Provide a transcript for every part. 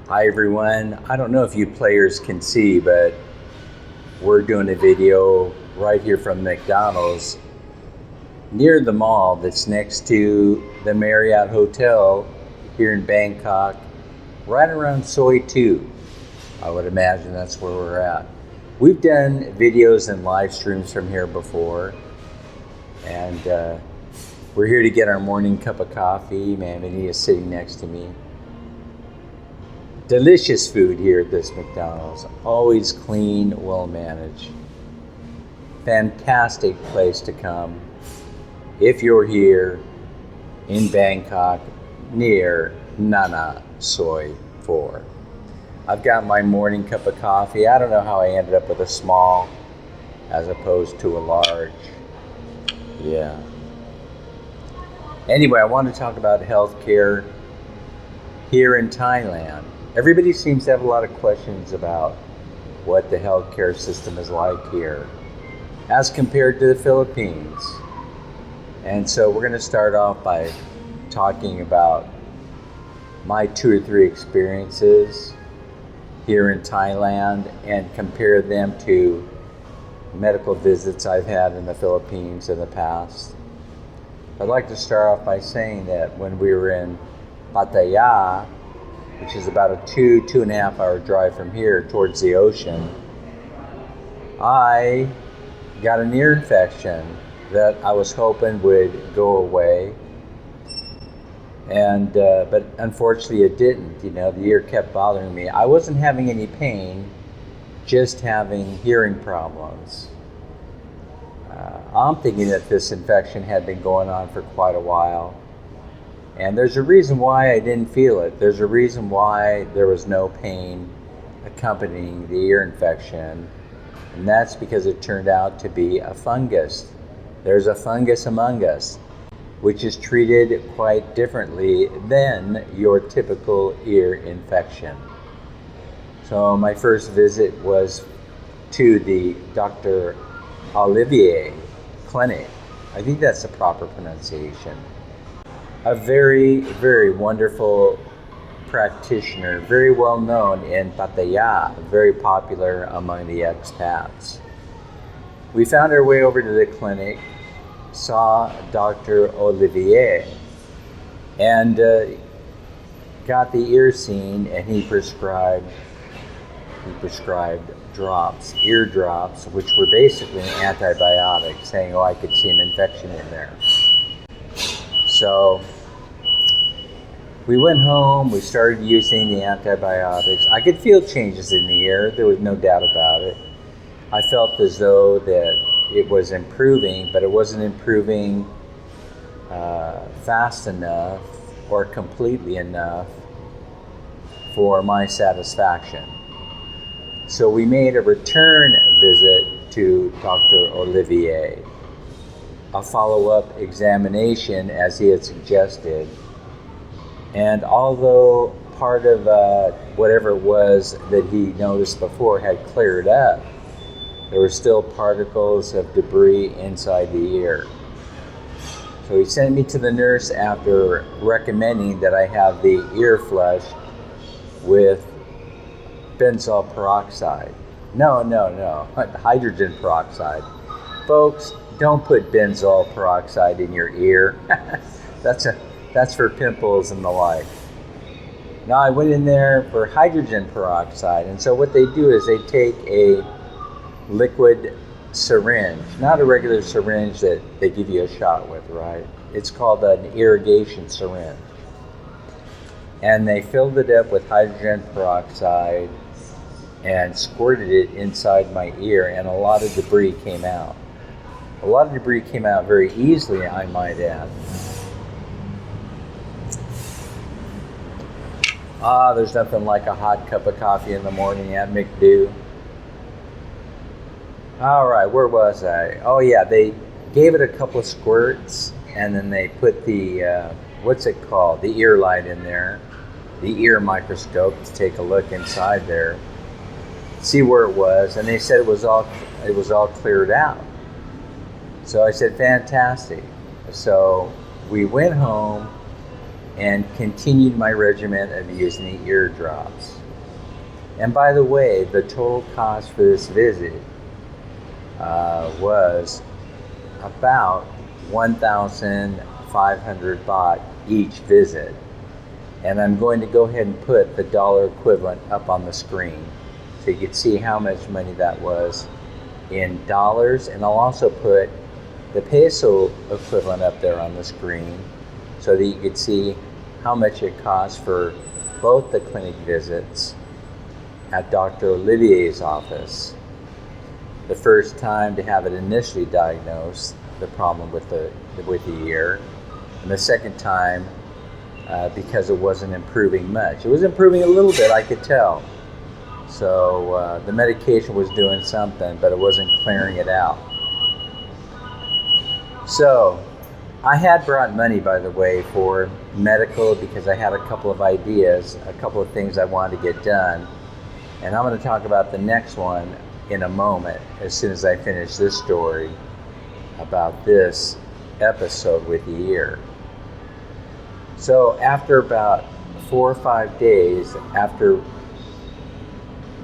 Hi everyone. I don't know if you players can see, but we're doing a video right here from McDonald's near the mall that's next to the Marriott Hotel here in Bangkok, right around Soi 2. I would imagine that's where we're at. We've done videos and live streams from here before, and we're here to get our morning cup of coffee. Minnie is sitting next to me. Delicious food here at this McDonald's. Always clean, well managed. Fantastic place to come if you're here in Bangkok near Nana Soi 4. I've got my morning cup of coffee. I don't know how I ended up with a small as opposed to a large. Yeah. Anyway, I want to talk about healthcare here in Thailand. Everybody seems to have a lot of questions about what the healthcare system is like here as compared to the Philippines. And so we're going to start off by talking about my 2 or 3 experiences here in Thailand and compare them to medical visits I've had in the Philippines in the past. I'd like to start off by saying that when we were in Pattaya, which is about a 2.5 hour drive from here towards the ocean, I got an ear infection that I was hoping would go away, and but unfortunately it didn't. The ear kept bothering me. I wasn't having any pain, just having hearing problems. I'm thinking that this infection had been going on for quite a while. And there's a reason why I didn't feel it. There's a reason why there was no pain accompanying the ear infection. And that's because it turned out to be a fungus. There's a fungus among us, which is treated quite differently than your typical ear infection. So my first visit was to the Dr. Olivier clinic. I think that's the proper pronunciation. A very, very wonderful practitioner, very well known in Pattaya, very popular among the expats. We found our way over to the clinic, saw Dr. Olivier, and got the ear seen, and he prescribed drops, ear drops, which were basically an antibiotic, saying, I could see an infection in there. So we went home, we started using the antibiotics. I could feel changes in the ear, there was no doubt about it. I felt as though that it was improving, but it wasn't improving fast enough or completely enough for my satisfaction. So we made a return visit to Dr. Olivier, a follow-up examination as he had suggested. And although part of whatever it was that he noticed before had cleared up, there were still particles of debris inside the ear. So he sent me to the nurse after recommending that I have the ear flushed with benzoyl peroxide. No, hydrogen peroxide. Folks, don't put benzoyl peroxide in your ear. That's for pimples and the like. Now I went in there for hydrogen peroxide, and so what they do is they take a liquid syringe, not a regular syringe that they give you a shot with, right? It's called an irrigation syringe. And they filled it up with hydrogen peroxide and squirted it inside my ear, and a lot of debris came out. A lot of debris came out very easily, I might add. There's nothing like a hot cup of coffee in the morning at McDo. All right, where was I? Oh yeah, they gave it a couple of squirts, and then they put the, what's it called? The ear light in there, the ear microscope to take a look inside there, see where it was, and they said it was all cleared out. So I said, fantastic. So we went home, and continued my regimen of using the ear drops. And by the way, the total cost for this visit was about 1,500 baht each visit. And I'm going to go ahead and put the dollar equivalent up on the screen so you can see how much money that was in dollars. And I'll also put the peso equivalent up there on the screen so that you can see how much it costs for both the clinic visits at Dr. Olivier's office. The first time to have it initially diagnosed, the problem with the ear, and the second time because it wasn't improving much. It was improving a little bit, I could tell. So the medication was doing something, but it wasn't clearing it out. So I had brought money, by the way, for medical because I had a couple of ideas, a couple of things I wanted to get done. And I'm going to talk about the next one in a moment, as soon as I finish this story about this episode with the ear. So after about 4 or 5 days after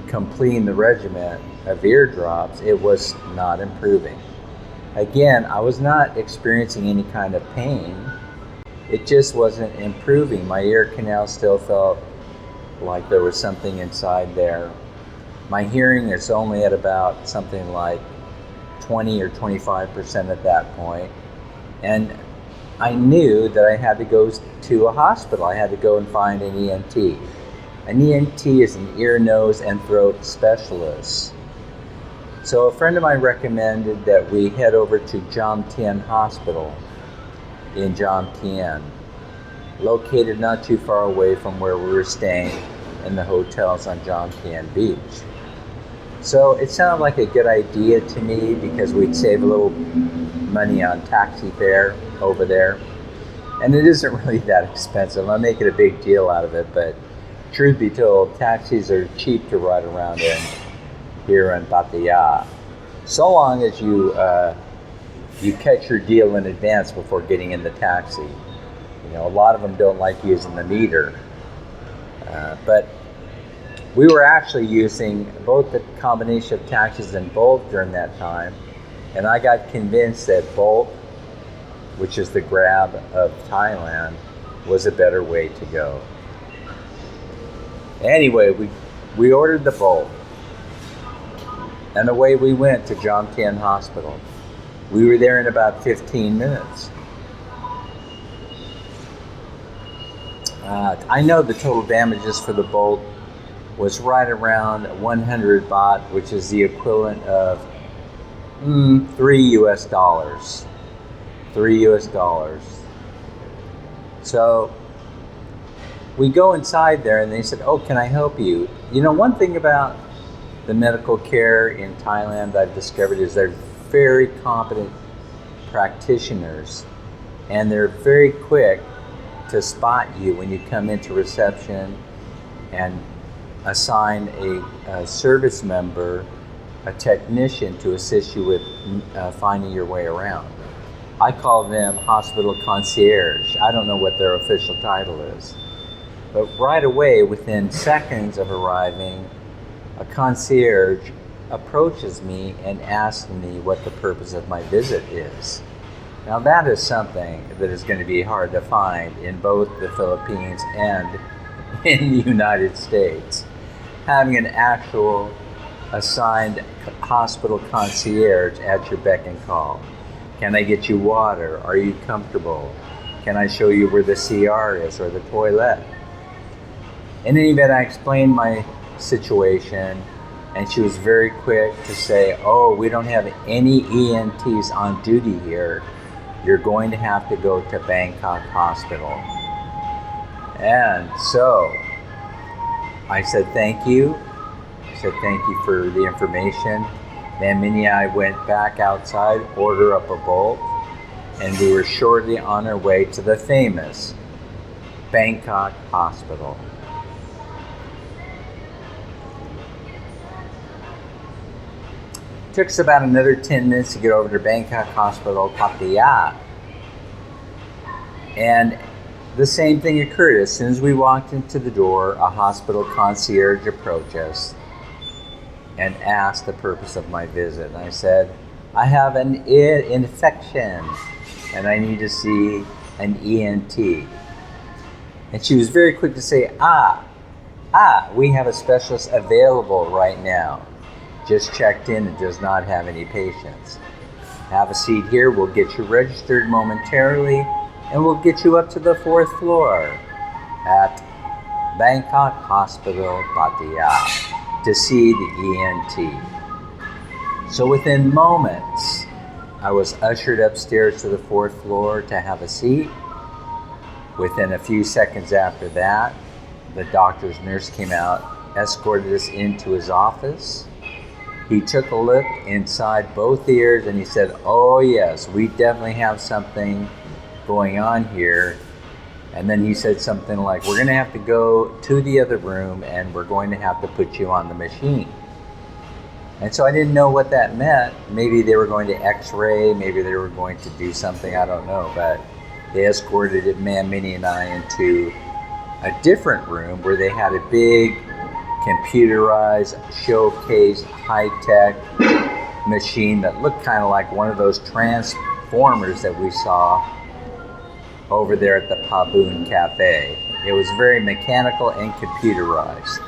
completing the regimen of ear drops, it was not improving. Again, I was not experiencing any kind of pain. It just wasn't improving. My ear canal still felt like there was something inside there. My hearing is only at about something like 20 or 25% at that point. And I knew that I had to go to a hospital. I had to go and find an ENT. An ENT is an ear, nose, and throat specialist. So a friend of mine recommended that we head over to Jomtien Hospital in Jomtien, located not too far away from where we were staying in the hotels on Jomtien Beach. So it sounded like a good idea to me because we'd save a little money on taxi fare over there. And it isn't really that expensive. I'm making a big deal out of it, but truth be told, taxis are cheap to ride around in here in Pattaya, so long as you catch your deal in advance before getting in the taxi. You know, a lot of them don't like using the meter, but we were actually using both the combination of taxis and Bolt during that time, and I got convinced that Bolt, which is the Grab of Thailand, was a better way to go. Anyway, we ordered the Bolt, and away we went to Jomtien Hospital. We were there in about 15 minutes. I know the total damages for the Bolt was right around 100 baht, which is the equivalent of $3 US. $3 US. So we go inside there and they said, "Oh, can I help you?" You know, one thing about the medical care in Thailand I've discovered is they're very competent practitioners, and they're very quick to spot you when you come into reception and assign a service member, a technician, to assist you with finding your way around. I call them hospital concierge. I don't know what their official title is. But right away, within seconds of arriving, a concierge approaches me and asks me what the purpose of my visit is. Now that is something that is going to be hard to find in both the Philippines and in the United States. Having an actual assigned hospital concierge at your beck and call. Can I get you water? Are you comfortable? Can I show you where the CR is or the toilet? In any event, I explained my situation, and she was very quick to say, "Oh, we don't have any ENTs on duty here. You're going to have to go to Bangkok Hospital." And so I said, "Thank you." I said, "Thank you for the information." Then Minnie and I went back outside, ordered up a Bolt, and we were shortly on our way to the famous Bangkok Hospital. Took us about another 10 minutes to get over to Bangkok Hospital, Pattaya. And the same thing occurred. As soon as we walked into the door, a hospital concierge approached us and asked the purpose of my visit. And I said, I have an ear infection and I need to see an ENT. And she was very quick to say, we have a specialist available right now. Just checked in and does not have any patients. Have a seat here, we'll get you registered momentarily, and we'll get you up to the 4th floor at Bangkok Hospital, Pattaya, to see the ENT. So within moments, I was ushered upstairs to the 4th floor to have a seat. Within a few seconds after that, the doctor's nurse came out, escorted us into his office. He took a look inside both ears and he said, oh yes, we definitely have something going on here. And then he said something like, we're gonna have to go to the other room and we're going to have to put you on the machine. And so I didn't know what that meant. Maybe they were going to x-ray, maybe they were going to do something, I don't know. But they escorted Minnie and I into a different room where they had a big computerized, showcase, high-tech machine that looked kind of like one of those transformers that we saw over there at the Paboon Cafe. It was very mechanical and computerized.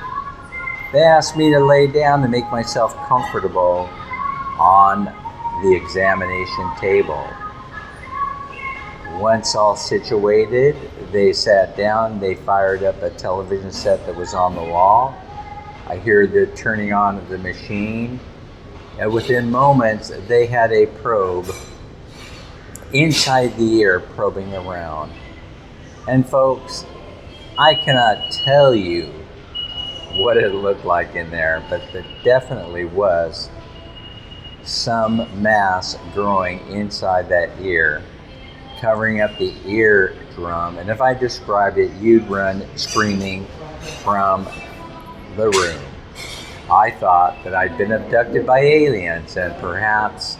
They asked me to lay down to make myself comfortable on the examination table. Once all situated, they sat down, they fired up a television set that was on the wall. I hear the turning on of the machine, and within moments, they had a probe inside the ear probing around. And folks, I cannot tell you what it looked like in there, but there definitely was some mass growing inside that ear, covering up the eardrum. And if I described it, you'd run screaming from the room. I thought that I'd been abducted by aliens and perhaps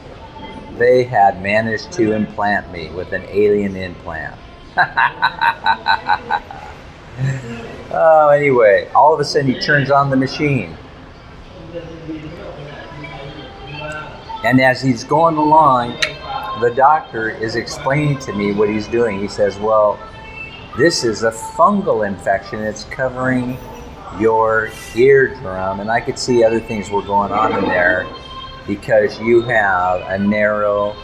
they had managed to implant me with an alien implant. Oh, anyway, all of a sudden he turns on the machine. And as he's going along, the doctor is explaining to me what he's doing. He says, well, this is a fungal infection. It's covering your eardrum. And I could see other things were going on in there because you have a narrow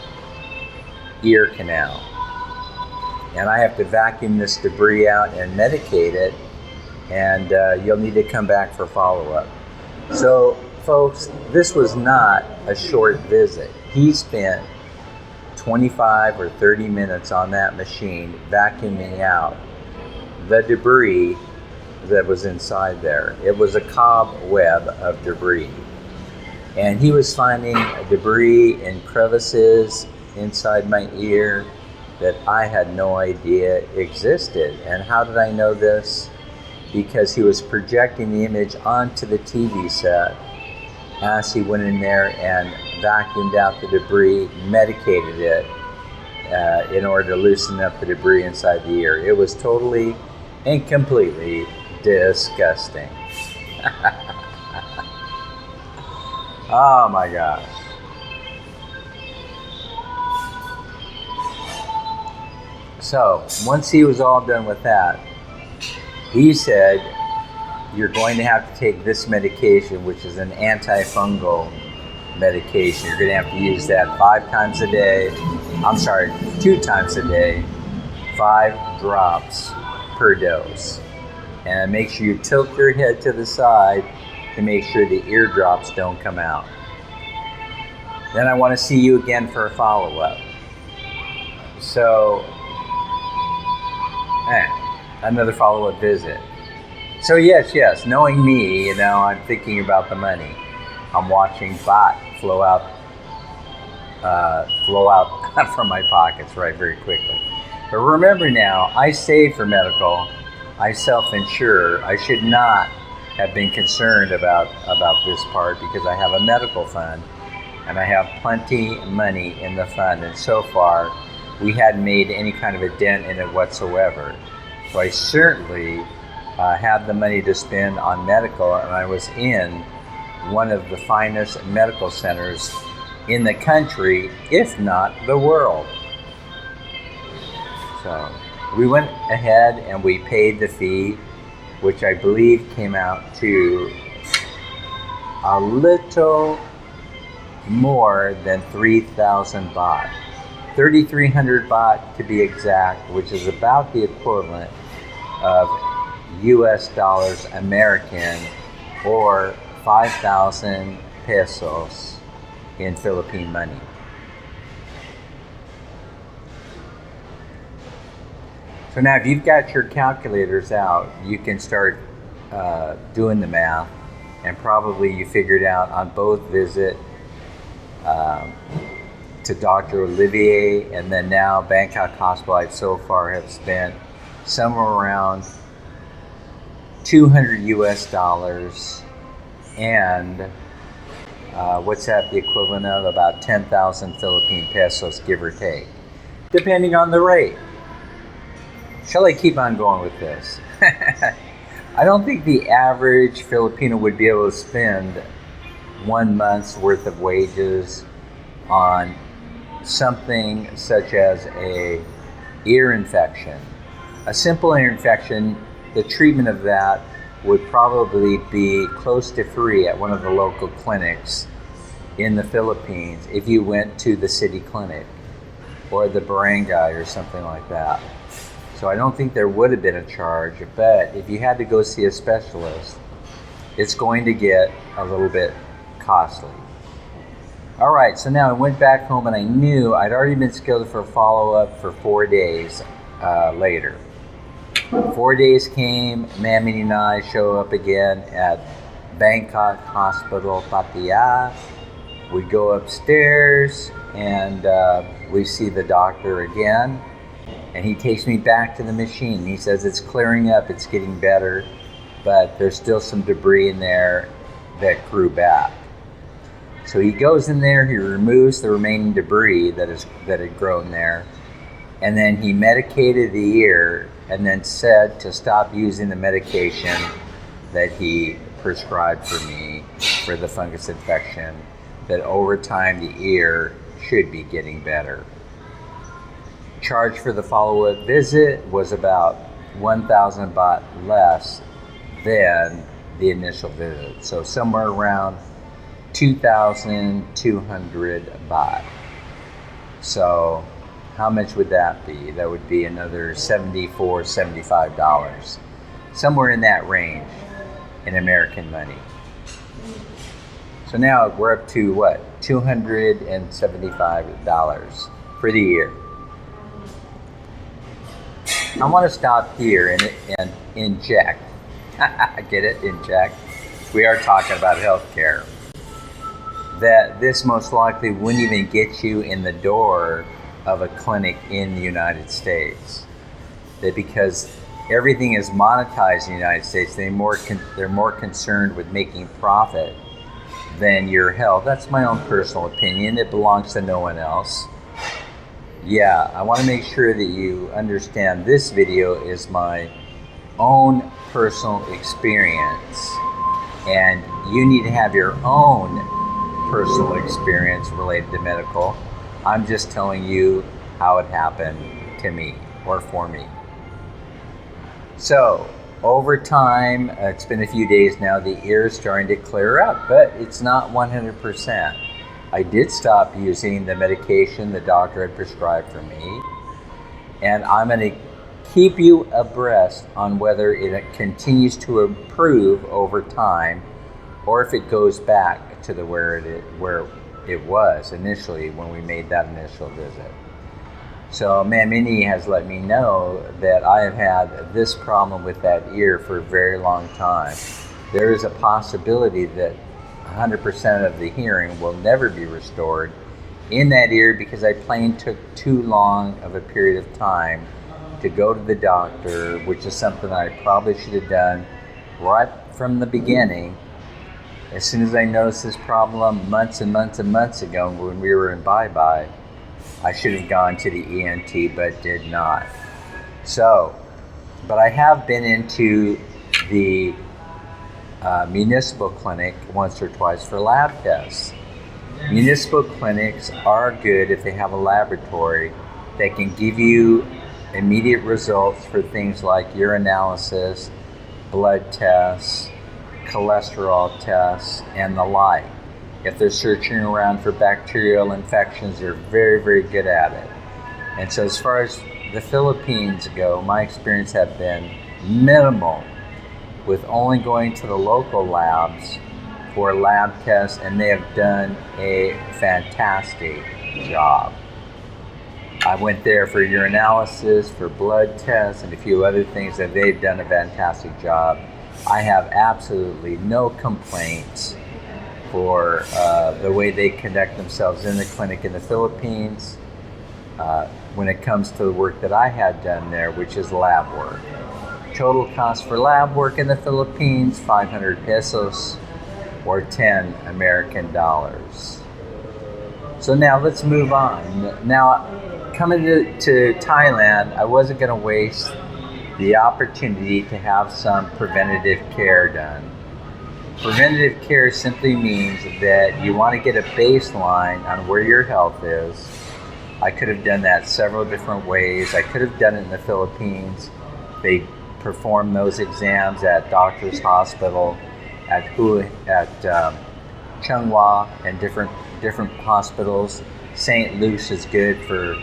ear canal. And I have to vacuum this debris out and medicate it. And you'll need to come back for follow-up. So, folks, this was not a short visit. He spent 25 or 30 minutes on that machine vacuuming out the debris that was inside there. It was a cobweb of debris. And he was finding debris and crevices inside my ear that I had no idea existed. And how did I know this? Because he was projecting the image onto the TV set as he went in there and vacuumed out the debris, medicated it in order to loosen up the debris inside the ear. It was totally and completely disgusting. Oh my gosh. So, once he was all done with that, he said, you're going to have to take this medication, which is an antifungal medication. You're going to have to use that 2 times a day, 5 drops per dose. And make sure you tilt your head to the side to make sure the eardrops don't come out. Then I want to see you again for a follow-up. So, another follow-up visit. So yes, knowing me, I'm thinking about the money. I'm watching baht flow out from my pockets very quickly. But remember now, I save for medical. I self-insure. I should not have been concerned about this part because I have a medical fund and I have plenty of money in the fund. And so far, we hadn't made any kind of a dent in it whatsoever. So I certainly had the money to spend on medical, and I was in one of the finest medical centers in the country, if not the world. So we went ahead and we paid the fee, which I believe came out to a little more than 3,000 baht. 3,300 baht to be exact, which is about the equivalent of US dollars American, or 5,000 pesos in Philippine money. So now if you've got your calculators out, you can start doing the math, and probably you figured out on both visit to Dr. Olivier and then now Bangkok Hospital, I so far have spent somewhere around 200 US dollars, and what's that the equivalent of? About 10,000 Philippine pesos, give or take, depending on the rate. Shall I keep on going with this? I don't think the average Filipino would be able to spend 1 month's worth of wages on something such as a ear infection. A simple ear infection, the treatment of that would probably be close to free at one of the local clinics in the Philippines if you went to the city clinic or the barangay or something like that. So I don't think there would have been a charge, but if you had to go see a specialist, it's going to get a little bit costly. All right, so now I went back home and I knew I'd already been scheduled for a follow-up for 4 days later. 4 days came, Minnie and I show up again at Bangkok Hospital, Pattaya. We go upstairs and we see the doctor again, and he takes me back to the machine. He says it's clearing up, it's getting better, but there's still some debris in there that grew back. So he goes in there, he removes the remaining debris that had grown there, and then he medicated the ear and then said to stop using the medication that he prescribed for me for the fungus infection, that over time the ear should be getting better. Charge for the follow-up visit was about 1,000 baht less than the initial visit, so somewhere around 2,200 baht. So how much would that be? That would be another $74, $75, somewhere in that range in American money. So now we're up to what? $275 for the year. I want to stop here and inject. Get it? Inject. We are talking about healthcare. That this most likely wouldn't even get you in the door of a clinic in the United States. That because everything is monetized in the United States, they're more concerned with making profit than your health. That's my own personal opinion. It belongs to no one else. Yeah, I want to make sure that you understand this video is my own personal experience, and you need to have your own personal experience related to medical. I'm just telling you how it happened to me or for me. So over time, it's been a few days now, the ear is starting to clear up, but it's not 100%. I did stop using the medication the doctor had prescribed for me, and I'm going to keep you abreast on whether it continues to improve over time or if it goes back to where it was initially when we made that initial visit. So Minnie has let me know that I have had this problem with that ear for a very long time. There is a possibility that 100% of the hearing will never be restored in that ear because I plain took too long of a period of time to go to the doctor, which is something I probably should have done right from the beginning. As soon as I noticed this problem months and months and months ago when we were in bye-bye, I should have gone to the ENT but did not. So But I have been into the municipal clinic once or twice for lab tests. Municipal clinics are good if they have a laboratory that can give you immediate results for things like urinalysis, blood tests, cholesterol tests, and the like. If they're searching around for bacterial infections, they're very, very good at it. And so as far as the Philippines go, my experience have been minimal, with only going to the local labs for lab tests, and they have done a fantastic job. I went there for urinalysis, for blood tests, and a few other things, and they've done a fantastic job. I have absolutely no complaints for the way they conduct themselves in the clinic in the Philippines when it comes to the work that I had done there, which is lab work. Total cost for lab work in the Philippines, 500 pesos or 10 American dollars. So now let's move on. Now, coming to Thailand, I wasn't going to waste the opportunity to have some preventative care done. Preventative care simply means that you want to get a baseline on where your health is. I could have done that several different ways. I could have done it in the Philippines. They perform those exams at Doctors Hospital, at Chung Hua, and different hospitals. St. Luke's is good for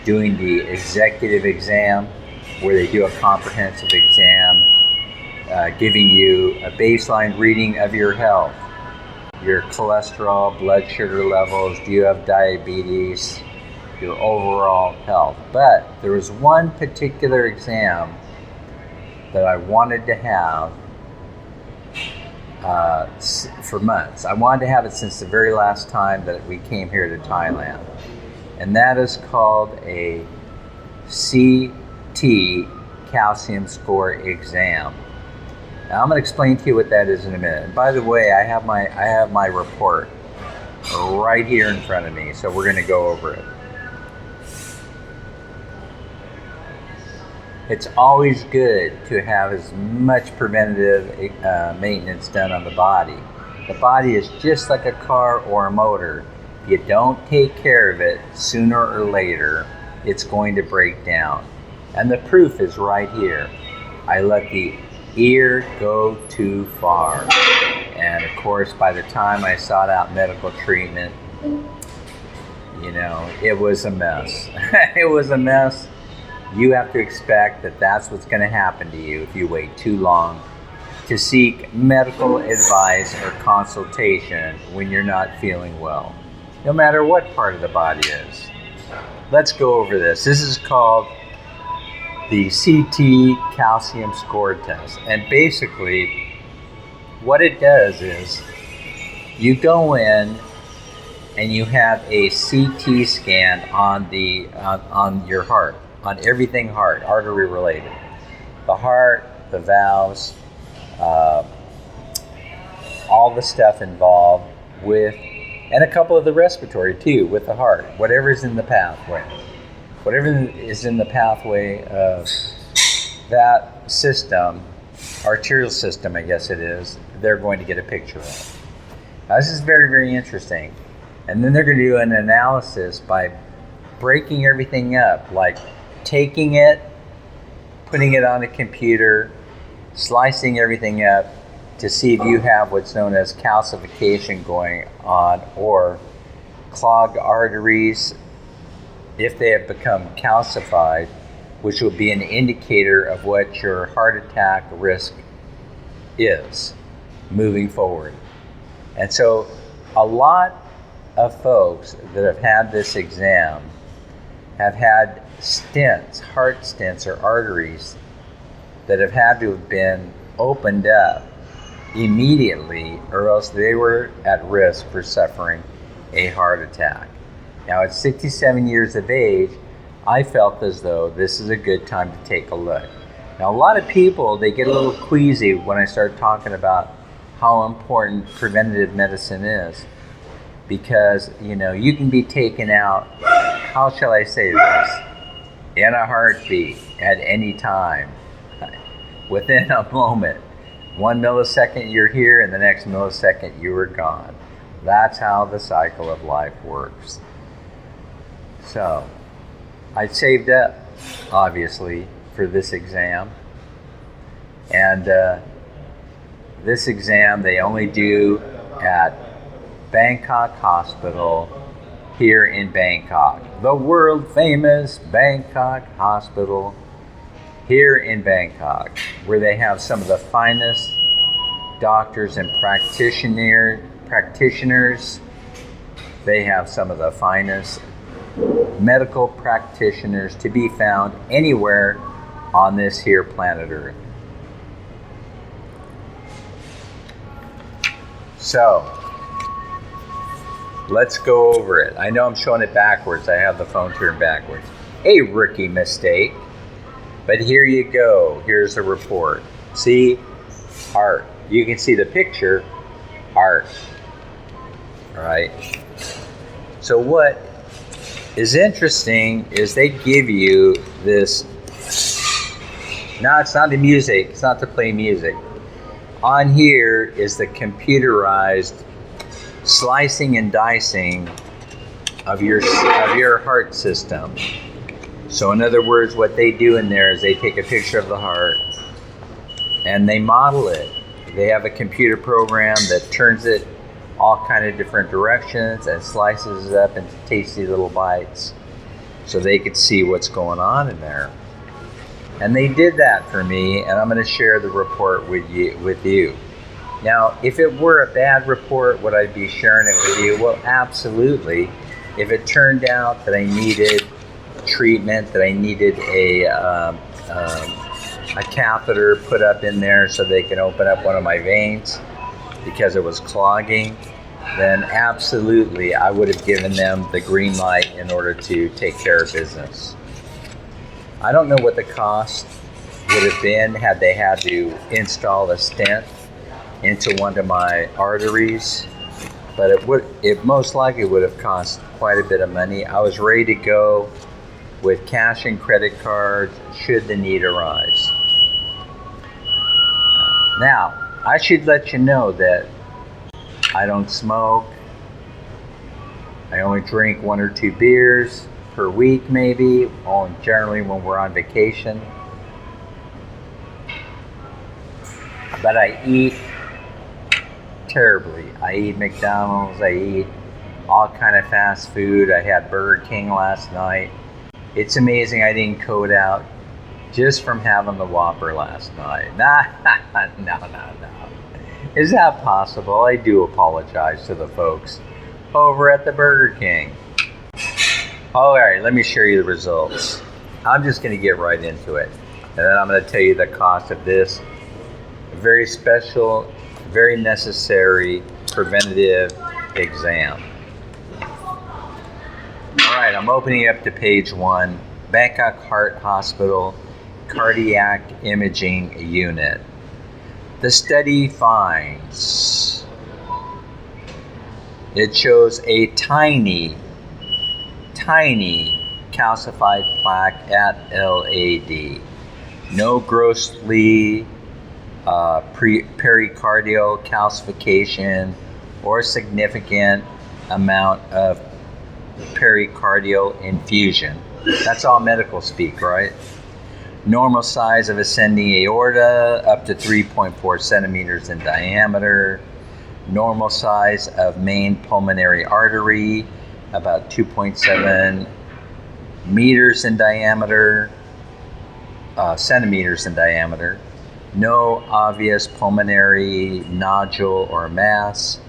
doing the executive exam, where they do a comprehensive exam, giving you a baseline reading of your health, your cholesterol, blood sugar levels, do you have diabetes, your overall health. But there was one particular exam that I wanted to have for months. I wanted to have it since the very last time that we came here to Thailand. And that is called a CT calcium score exam. Now I'm going to explain to you what that is in a minute. And by the way, I have my report right here in front of me, so we're going to go over it. It's always good to have as much preventative maintenance done on the body. The body is just like a car or a motor. If you don't take care of it, sooner or later, it's going to break down. And the proof is right here. I let the ear go too far. And of course, by the time I sought out medical treatment, it was a mess. It was a mess. You have to expect that that's what's going to happen to you if you wait too long to seek medical advice or consultation when you're not feeling well, no matter what part of the body is. Let's go over this. This is called the CT calcium score test. And basically, what it does is you go in and you have a CT scan on your heart, on everything heart, artery related. The heart, the valves, all the stuff involved with, and a couple of the respiratory too, with the heart, whatever's in the pathway. Whatever is in the pathway of that system, arterial system, I guess it is, they're going to get a picture of it. Now, this is very, very interesting. And then they're going to do an analysis by breaking everything up, like taking it, putting it on a computer, slicing everything up to see if you have what's known as calcification going on, or clogged arteries, if they have become calcified, which will be an indicator of what your heart attack risk is moving forward. And so a lot of folks that have had this exam have had stents, heart stents or arteries that have had to have been opened up immediately, or else they were at risk for suffering a heart attack. Now, at 67 years of age, I felt as though this is a good time to take a look. Now, a lot of people, they get a little queasy when I start talking about how important preventative medicine is, because, you can be taken out, how shall I say this, in a heartbeat at any time within a moment. 1 millisecond you're here, and the next millisecond you were gone. That's how the cycle of life works. So, I saved up, obviously, for this exam. And this exam they only do at Bangkok Hospital here in Bangkok. The world famous Bangkok Hospital here in Bangkok, where they have some of the finest doctors and practitioners. They have some of the finest medical practitioners to be found anywhere on this here planet Earth. So, let's go over it. I know I'm showing it backwards. I have the phone turned backwards. A rookie mistake. But here you go. Here's the report. See? Heart. You can see the picture. Heart. All right. So what is interesting is they give you this. No, it's not the music. It's not to play music. On here is the computerized slicing and dicing of your heart system. So in other words, what they do in there is they take a picture of the heart and they model it. They have a computer program that turns it all kind of different directions and slices it up into tasty little bites so they could see what's going on in there. And they did that for me, and I'm going to share the report with you. Now, if it were a bad report, would I be sharing it with you? Well, absolutely. If it turned out that I needed treatment, that I needed a catheter put up in there so they can open up one of my veins because it was clogging, then absolutely I would have given them the green light in order to take care of business. I don't know what the cost would have been had they had to install a stent into one of my arteries, but it most likely would have cost quite a bit of money. I was ready to go with cash and credit cards should the need arise. Now, I should let you know that I don't smoke. I only drink 1 or 2 beers per week, maybe, generally when we're on vacation. But I eat terribly. I eat McDonald's, I eat all kind of fast food. I had Burger King last night. It's amazing I didn't code out just from having the Whopper last night. No. Is that possible? I do apologize to the folks over at the Burger King. All right, let me share you the results. I'm just going to get right into it. And then I'm going to tell you the cost of this very special, very necessary preventative exam. All right, I'm opening up to page 1, Bangkok Heart Hospital Cardiac Imaging Unit. The study finds it shows a tiny calcified plaque at LAD. No grossly pericardial calcification or significant amount of pericardial infusion. That's all medical speak, right? Normal size of ascending aorta, up to 3.4 centimeters in diameter. Normal size of main pulmonary artery, about 2.7 meters in diameter, centimeters in diameter. No obvious pulmonary nodule or mass,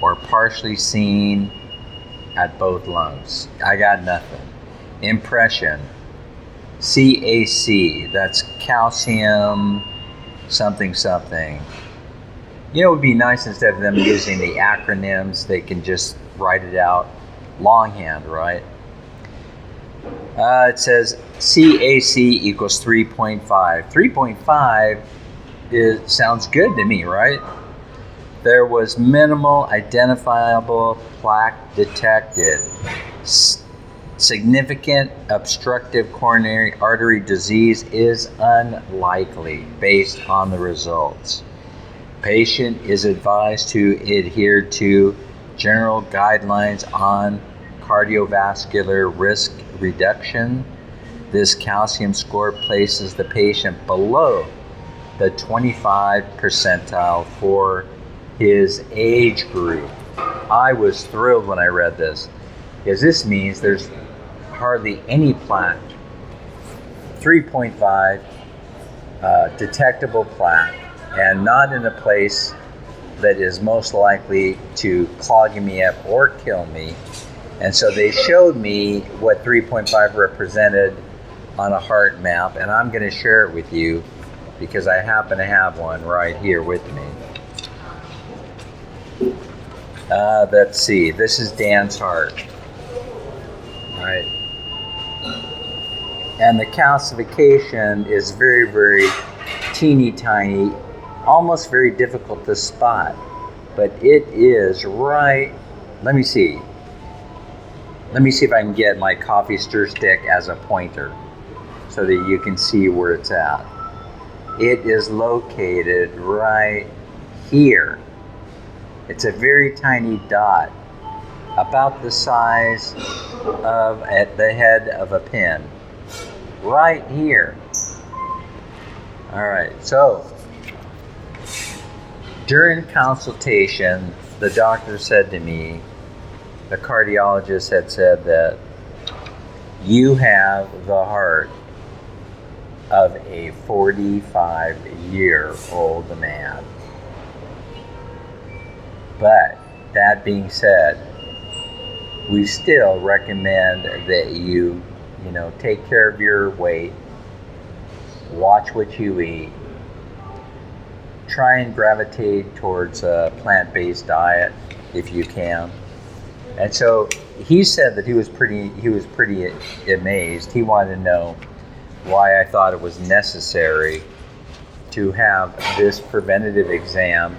or partially seen at both lungs. I got nothing. Impression. CAC, that's calcium something. You know, it would be nice instead of them using the acronyms, they can just write it out longhand, right? It says CAC equals 3.5. 3.5 sounds good to me, right? There was minimal identifiable plaque detected. Significant obstructive coronary artery disease is unlikely based on the results. Patient is advised to adhere to general guidelines on cardiovascular risk reduction. This calcium score places the patient below the 25 percentile for his age group. I was thrilled when I read this, because this means there's hardly any plaque. 3.5 detectable plaque, and not in a place that is most likely to clog me up or kill me. And so they showed me what 3.5 represented on a heart map, and I'm going to share it with you because I happen to have one right here with me. Let's see, this is Dan's heart, right? And the calcification is very, very teeny tiny, almost very difficult to spot, but it is right. Let me see if I can get my coffee stir stick as a pointer so that you can see where it's at. It is located right here. It's a very tiny dot, about the size of at the head of a pin, right here. All right, so during consultation, the doctor said to me, the cardiologist had said that you have the heart of a 45-year-old man. But that being said, we still recommend that you take care of your weight, watch what you eat, try and gravitate towards a plant-based diet if you can. And so he said that he was pretty amazed. He wanted to know why I thought it was necessary to have this preventative exam.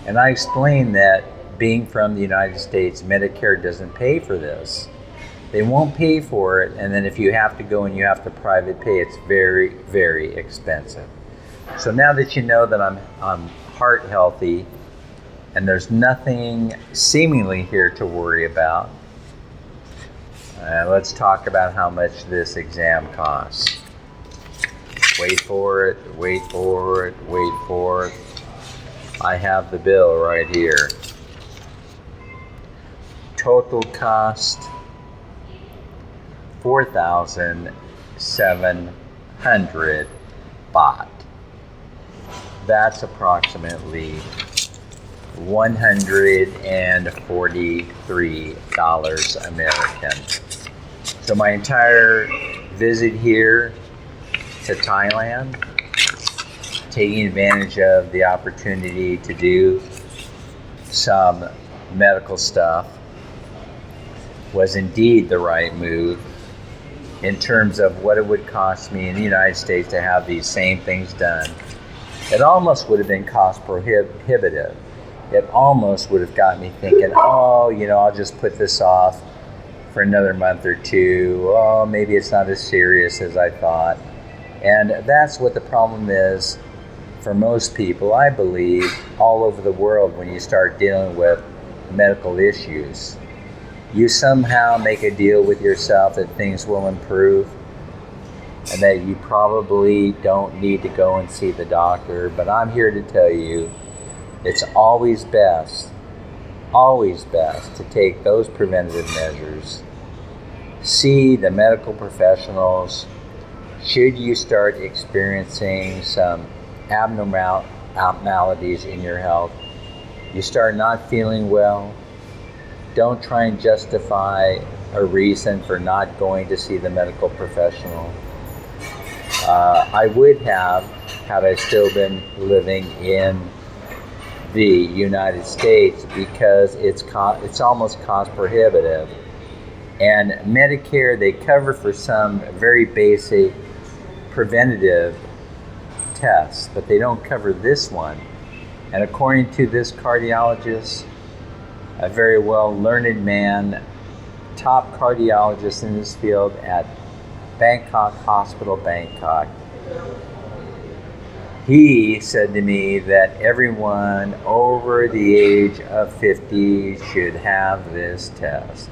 And I explained that being from the United States, Medicare doesn't pay for this. They won't pay for it, and then if you have to go and you have to private pay, it's very, very expensive. So now that you know that I'm heart healthy, and there's nothing seemingly here to worry about, let's talk about how much this exam costs. Wait for it, wait for it, wait for it. I have the bill right here. Total cost, 4,700 baht. That's approximately $143 American. So my entire visit here to Thailand, taking advantage of the opportunity to do some medical stuff, was indeed the right move in terms of what it would cost me in the United States to have these same things done. It almost would have been cost prohibitive. It almost would have got me thinking, I'll just put this off for another month or two. Oh, maybe it's not as serious as I thought. And that's what the problem is for most people, I believe, all over the world when you start dealing with medical issues. You somehow make a deal with yourself that things will improve and that you probably don't need to go and see the doctor. But I'm here to tell you, it's always best to take those preventative measures. See the medical professionals. Should you start experiencing some abnormalities in your health, you start not feeling well, don't try and justify a reason for not going to see the medical professional. I would have, had I still been living in the United States, because it's almost cost prohibitive. And Medicare, they cover for some very basic preventative tests, but they don't cover this one. And according to this cardiologist, a very well learned man, top cardiologist in this field at Bangkok Hospital, Bangkok. He said to me that everyone over the age of 50 should have this test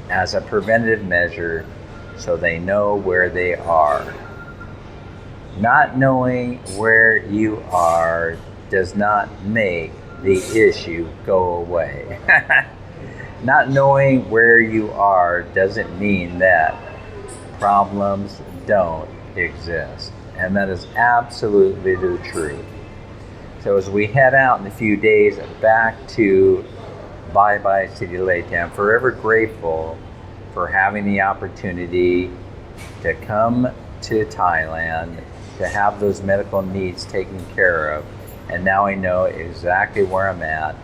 as a preventative measure so they know where they are. Not knowing where you are does not make the issue go away. Not knowing where you are doesn't mean that problems don't exist. And that is absolutely the truth. So as we head out in a few days back to Bye Bye City Lake, I'm forever grateful for having the opportunity to come to Thailand, to have those medical needs taken care of. And now I know exactly where I'm at.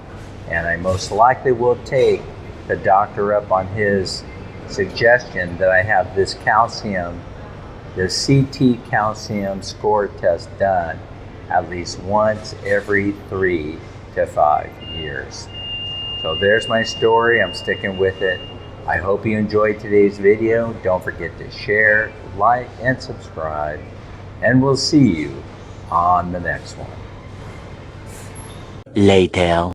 And I most likely will take the doctor up on his suggestion that I have this calcium, the CT calcium score test done at least once every 3 to 5 years. So there's my story. I'm sticking with it. I hope you enjoyed today's video. Don't forget to share, like, and subscribe. And we'll see you on the next one. Later.